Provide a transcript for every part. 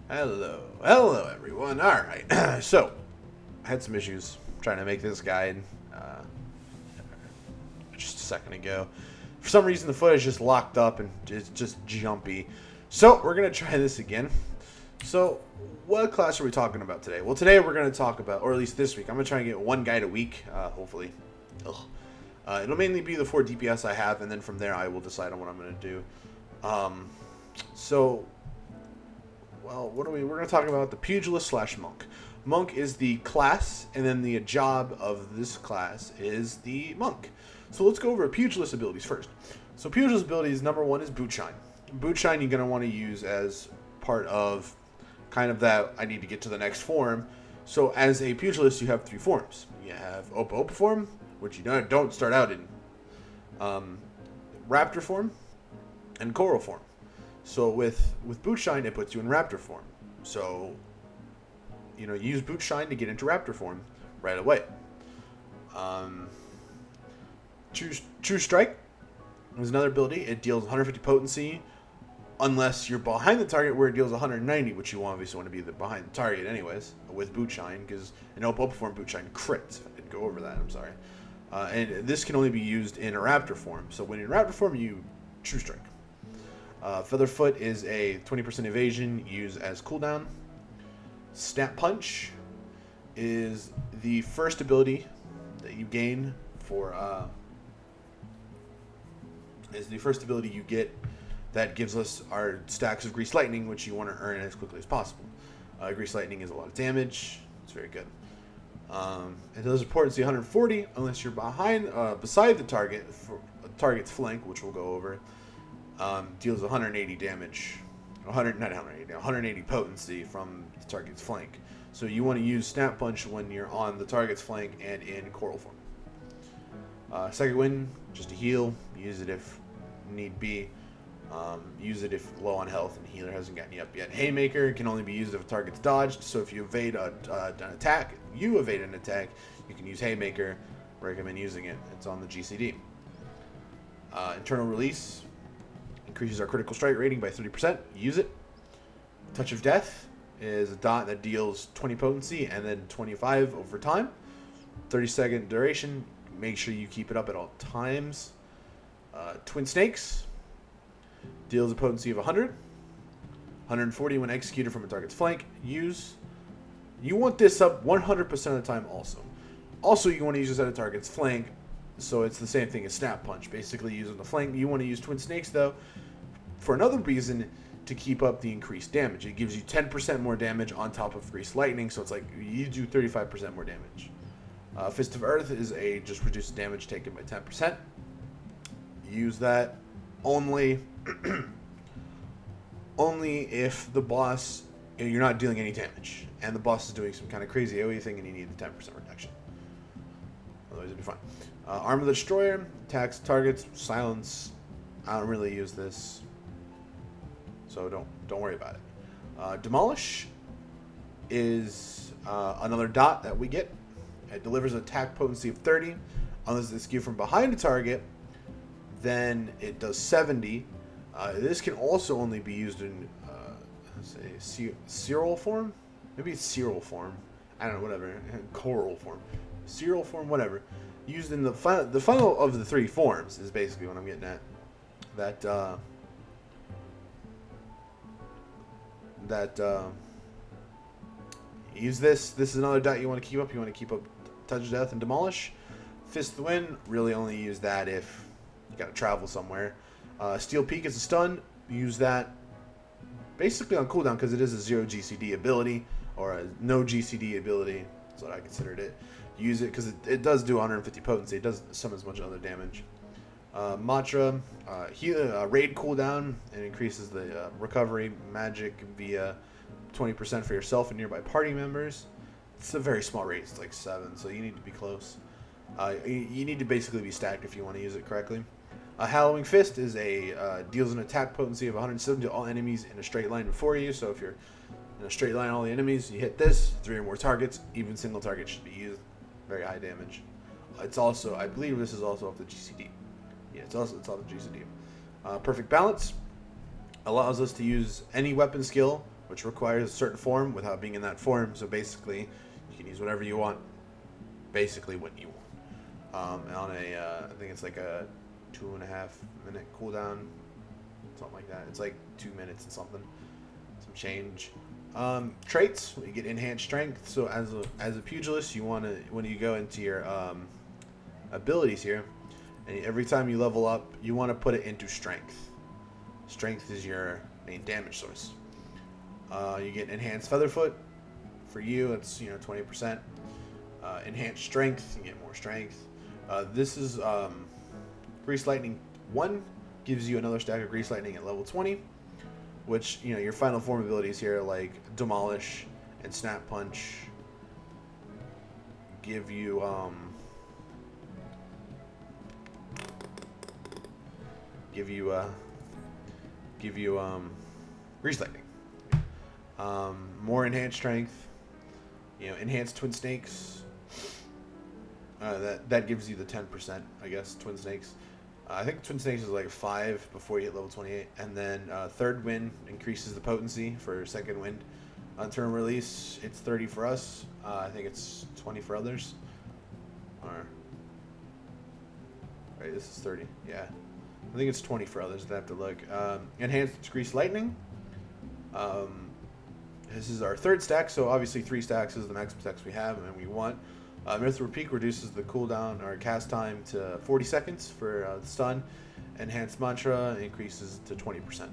Hello everyone. Alright, so, I had some issues trying to make this guide just a second ago. For some reason the footage just locked up and it's just jumpy. So, we're going to try this again. So, what class are we talking about today? Well, today we're going to talk about, or at least this week, I'm going to try and get one guide a week, hopefully. It'll mainly be the 4 DPS I have, and then from there I will decide on what I'm going to do. We're going to talk about the Pugilist / Monk. Monk is the class, and then the job of this class is the Monk. So let's go over Pugilist abilities first. So Pugilist abilities, number 1 is Boot Shine. Boot Shine you're going to want to use as part of kind of that I need to get to the next form. So as a Pugilist, you have 3 forms. You have Opa form, which you don't start out in, Raptor form, and Coral form. So with Boot Shine, it puts you in Raptor form. So, you use Boot Shine to get into Raptor form right away. True Strike is another ability. It deals 150 potency, unless you're behind the target where it deals 190, which you obviously want to be behind the target anyways, with Boot Shine, because in Opa form, Boot Shine crits. I didn't go over that, I'm sorry. And this can only be used in a Raptor form. So when you're in Raptor form, you True Strike. Featherfoot is a 20% evasion used as cooldown. Snap Punch is the first ability that you gain is the first ability you get that gives us our stacks of Grease Lightning, which you want to earn as quickly as possible. Grease Lightning is a lot of damage. It's very good. It does a potency 140 unless you're beside the target for target's flank, which we'll go over. Deals 180 damage, 180 potency from the target's flank. So you want to use Snap Punch when you're on the target's flank and in Coral form. Second Wind, just to heal. Use it if need be. Use it if low on health and healer hasn't gotten you up yet. Haymaker can only be used if a target's dodged. So if you evade an attack, you can use Haymaker. Recommend using it. It's on the GCD. Internal Release increases our critical strike rating by 30%. Use it. Touch of Death is a dot that deals 20 potency and then 25 over time. 30-second duration. Make sure you keep it up at all times. Twin Snakes deals a potency of 100. 140 when executed from a target's flank. You want this up 100% of the time also. Also, you want to use this at a target's flank. So it's the same thing as Snap Punch. Basically, using the flank. You want to use Twin Snakes, though, for another reason, to keep up the increased damage. It gives you 10% more damage on top of Grease Lightning, so it's like you do 35% more damage. Fist of Earth is just reduces damage taken by 10%. Use that only if the boss, you're not dealing any damage, and the boss is doing some kind of crazy AoE thing and you need the 10% reduction. Otherwise it'll be fine. Arm of the Destroyer, attacks targets, silence. I don't really use this, so don't worry about it. Demolish is another dot that we get. It delivers an attack potency of 30. Unless it's skewed from behind a target, then it does 70. This can also only be used in, Cereal form? Maybe it's Cereal form. I don't know, whatever. Coral form. Cereal form, whatever. Used in the final of the 3 forms is basically what I'm getting at. Use this. This is another dot you want to keep up. You want to keep up Touch of Death and Demolish. Fist of the Wind, really only use that if you got to travel somewhere. Steel Peak is a stun. Use that basically on cooldown because it is a 0 GCD ability, or a no GCD ability. That's what I considered it. Use it because it does do 150 potency. It does some as much other damage. Matra, raid cooldown. It increases the recovery magic via 20% for yourself and nearby party members. It's a very small raid. It's like 7, so you need to be close. You need to basically be stacked if you want to use it correctly. Hallowing Fist is deals an attack potency of 170 to all enemies in a straight line before you. So if you're in a straight line, all the enemies, you hit this, 3 or more targets. Even single targets should be used. Very high damage. It's also, I believe this is also off the GCD. Yeah, it's off the GCD. Perfect Balance allows us to use any weapon skill which requires a certain form without being in that form. So basically, you can use whatever you want, basically when you want. On a, I think it's like a 2.5 minute cooldown, something like that. It's like 2 minutes and something, some change. Traits, you get enhanced strength. So as a pugilist, you want to, when you go into your abilities here, and every time you level up, you want to put it into strength. Strength is your main damage source. You get enhanced featherfoot. For you, it's 20%. Enhanced strength, you get more strength. This is Grease Lightning 1 gives you another stack of Grease Lightning at level 20, which your final form abilities here like Demolish and Snap Punch give you Grease Lightning. More enhanced strength, enhanced Twin Snakes. That gives you the 10%, I guess. Twin Snakes. I think Twin Snakes is like 5 before you hit level 28, and then Third Wind increases the potency for Second Wind. On turn release, it's 30 for us. I think it's 20 for others. Right, this is 30. Yeah, I think it's 20 for others. I have to look. Enhanced Grease Lightning. This is our third stack, so obviously 3 stacks is the maximum stacks we have, and we want. Heavensward Peak reduces the cooldown or cast time to 40 seconds for the stun. Enhanced Mantra increases to 20%.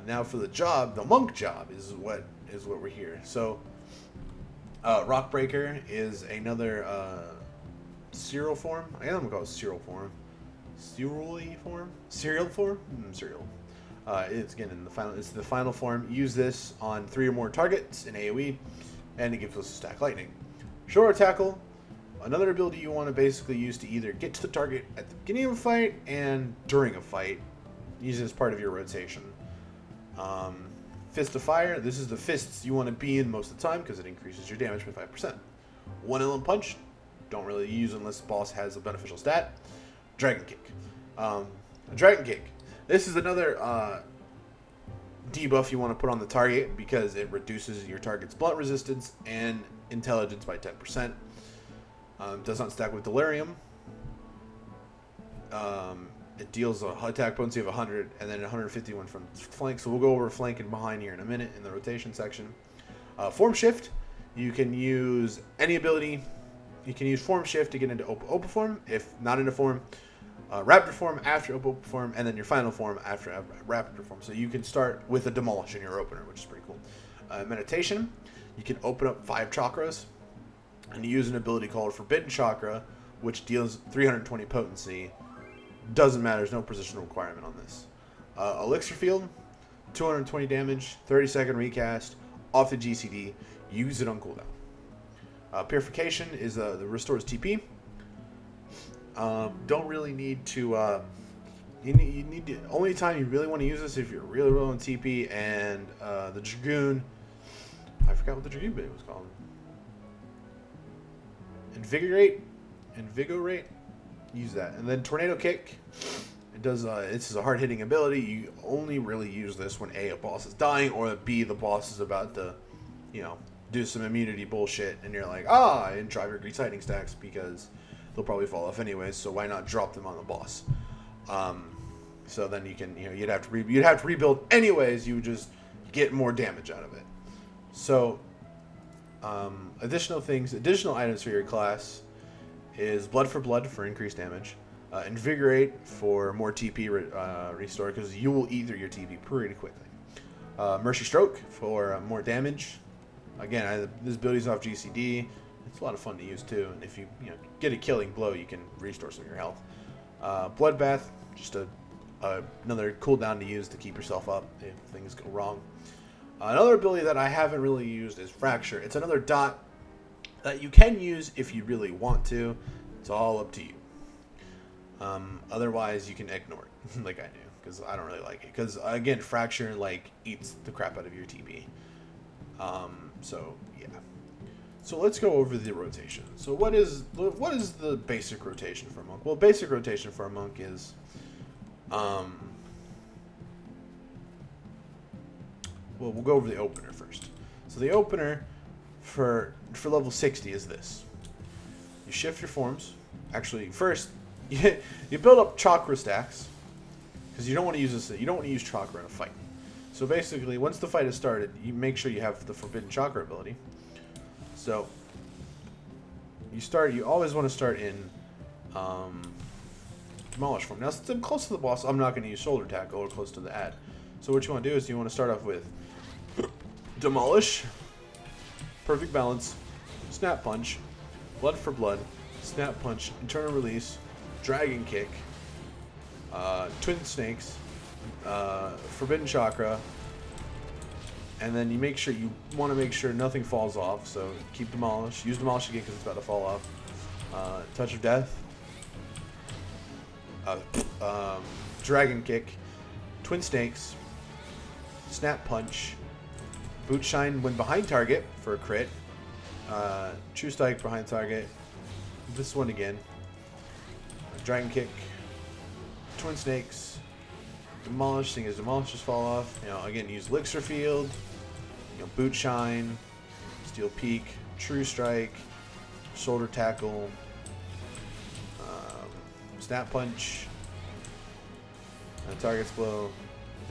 Now for the job, the monk job is what we're here. So Rock Breaker is another serial form. I guess I'm gonna call it serial form. Serial form. It's again in the final. It's the final form. Use this on 3 or more targets in AOE, and it gives us a stack lightning. Shore Tackle, another ability you want to basically use to either get to the target at the beginning of a fight and during a fight. Use it as part of your rotation. Fist of Fire, this is the fists you want to be in most of the time because it increases your damage by 5%. One Element Punch, don't really use unless the boss has a beneficial stat. Dragon Kick. Dragon Kick. This is another debuff you want to put on the target because it reduces your target's blunt resistance and intelligence by 10%. Does not stack with Delirium. It deals a attack potency of 100 and then 151 from flank. So we'll go over flank and behind here in a minute in the rotation section. Form Shift. You can use any ability. You can use Form Shift to get into Opa form. If not into form, Raptor form after Opa form, and then your final form after Raptor form. So you can start with a Demolish in your opener, which is pretty cool. Meditation. You can open up 5 chakras, and you use an ability called Forbidden Chakra, which deals 320 potency. Doesn't matter, there's no position requirement on this. Elixir Field, 220 damage, 30-second recast, off the GCD. Use it on cooldown. Purification is the restores TP. Don't really need to. You need to. Only time you really want to use this if you're really low on TP, and the Dragoon. I forgot what the Dragoon bit was called. Invigorate. Use that, and then Tornado Kick. It does. This is a hard hitting ability. You only really use this when A boss is dying, or B the boss is about to, do some immunity bullshit, and you're like, and drive your Grease Lightning stacks because they'll probably fall off anyways. So why not drop them on the boss? So then you can, you'd have to rebuild anyways. You would just get more damage out of it. So additional items for your class is Blood for increased damage, Invigorate for more TP restore because you will eat through your TP pretty quickly. Mercy Stroke for more damage. Again, this ability's off GCD. It's a lot of fun to use too, and if you get a killing blow, you can restore some of your health. Bloodbath, just another cooldown to use to keep yourself up if things go wrong. Another ability that I haven't really used is Fracture. It's another dot that you can use if you really want to. It's all up to you. Otherwise, you can ignore it, like I do, because I don't really like it. Because again, Fracture eats the crap out of your TP. So yeah. So let's go over the rotation. So what is the basic rotation for a monk? Well, basic rotation for a monk is, we'll go over the opener first. So the opener for level 60 is this. You shift your forms. Actually, first you build up chakra stacks because you don't want to use this. You don't want to use chakra in a fight. So basically, once the fight is started, you make sure you have the forbidden chakra ability. So you always want to start in demolish form. Now, since I'm close to the boss, I'm not going to use shoulder tackle or close to the ad. So what you want to do is you want to start off with demolish, perfect balance, snap punch, blood for blood, snap punch, internal release, dragon kick, twin snakes, forbidden chakra, and then you want to make sure nothing falls off. So keep demolish, use demolish again because it's about to fall off. Touch of death, dragon kick, twin snakes, snap punch, boot shine when behind target for a crit, true strike behind target, this one again, dragon kick, twin snakes, demolish, thing is demolish just fall off, again use elixir field, boot shine, steel peak, true strike, shoulder tackle, snap punch, targets blow,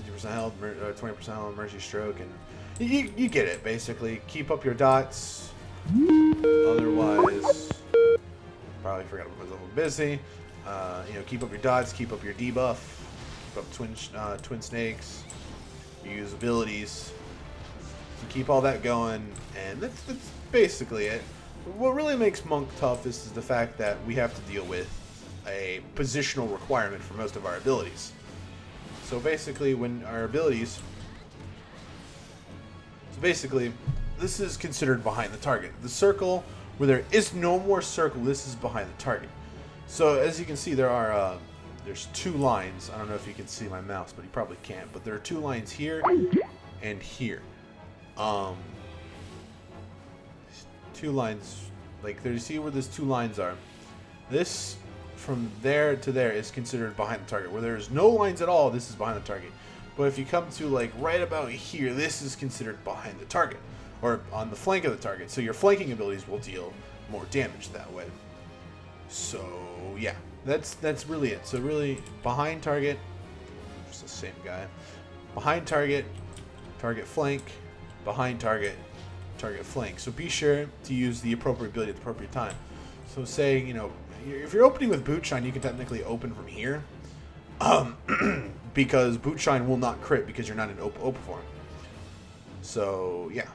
50% health, 20% health, mercy stroke, and you get it basically. Keep up your dots. Otherwise, probably forgot I was a little busy. Keep up your dots, keep up your debuff, keep up twin snakes. You use abilities. You keep all that going, and that's basically it. What really makes Monk tough is the fact that we have to deal with a positional requirement for most of our abilities. So basically, this is considered behind the target. The circle, where there is no more circle, this is behind the target. So as you can see, there's two lines. I don't know if you can see my mouse, but you probably can't. But there are two lines here and here. Two lines, like there. You see where those two lines are? This from there to there is considered behind the target. Where there's no lines at all, this is behind the target. But if you come to like right about here, this is considered behind the target, or on the flank of the target. So your flanking abilities will deal more damage that way. So yeah, that's really it. So really, behind target, just the same guy. Behind target, target flank, behind target, target flank. So be sure to use the appropriate ability at the appropriate time. So say, if you're opening with boot shine, you can technically open from here. Because boot shine will not crit because you're not in open form. So yeah.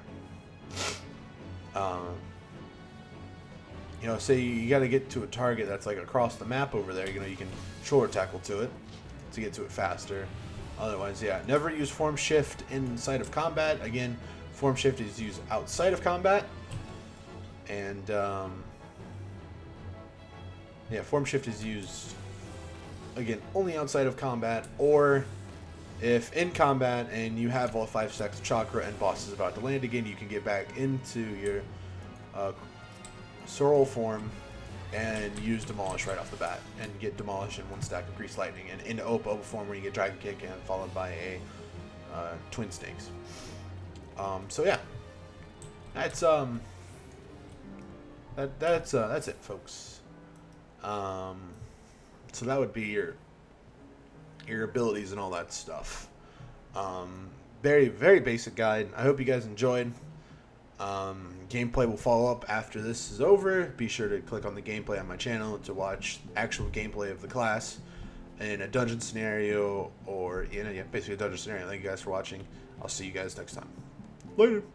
Say you got to get to a target that's like across the map over there. You can shoulder tackle to it to get to it faster. Otherwise, yeah, never use form shift inside of combat. Again, form shift is used outside of combat, and form shift is used again only outside of combat, or if in combat and you have all 5 stacks of chakra and boss is about to land again, you can get back into your sorrel form and use demolish right off the bat and get demolish in 1 stack of grease lightning, and into opa form where you get dragon kick and followed by a twin snakes. So yeah, that's that's it, folks. So that would be your abilities and all that stuff. Very, very basic guide. I hope you guys enjoyed. Gameplay will follow up after this is over. Be sure to click on the gameplay on my channel to watch actual gameplay of the class in a dungeon scenario, or basically a dungeon scenario. Thank you guys for watching. I'll see you guys next time. Later.